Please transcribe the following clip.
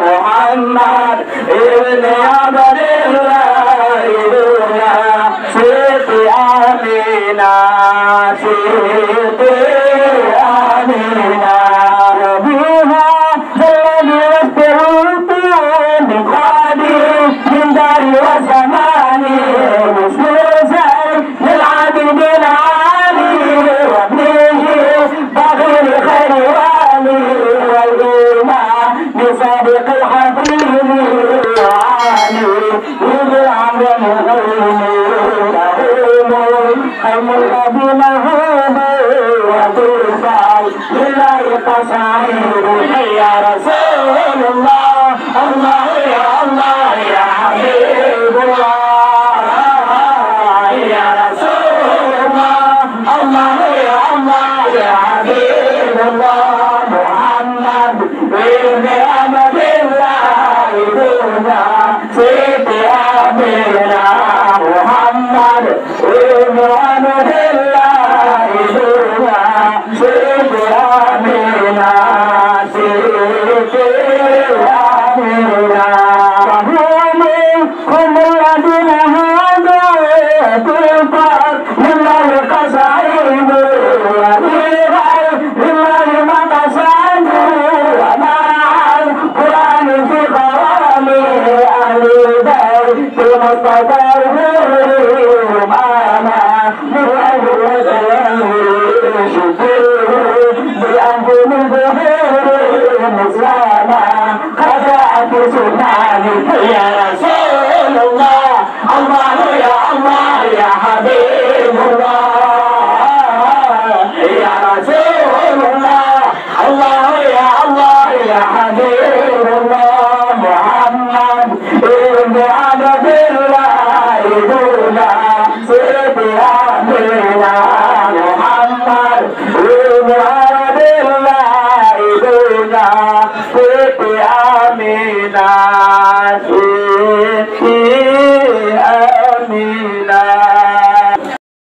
محمد ابن عبد الله سيدي آمينة سيدي آمينة ربيها الذي يسترد من قادي من دار وزماني مسلسل للعبد العالي وابنه بغير خير والي والإيمان بصادق الحبيب وعالي وبالعبد خيم الذي مهوب وتوصل لله قصائد يا رسول الله الله يا الله يا حبيب الله يا رسول الله الله يا الله يا حبيب الله محمد ابن عبد الله دونا سيدي آمينة محمد ابن عبد الله دونا سيدي آمينة سيدي آمينة وهم الذين هادوا تلقى لله قصائد ولغير لله مقصد ومع القرآن في قوامه أهل البيت المصطفى معنا من أهل وسلم شكره بأنفم الظهور مسلاما خدعت سناني يا رسول الله الله يا الله يا حبيب الله يا رسول الله الله يا الله يا حبيب الله محمد ابن عبد الله دونا سيدي آمينة محمد ابن عبد الله دونا سيدي آمينة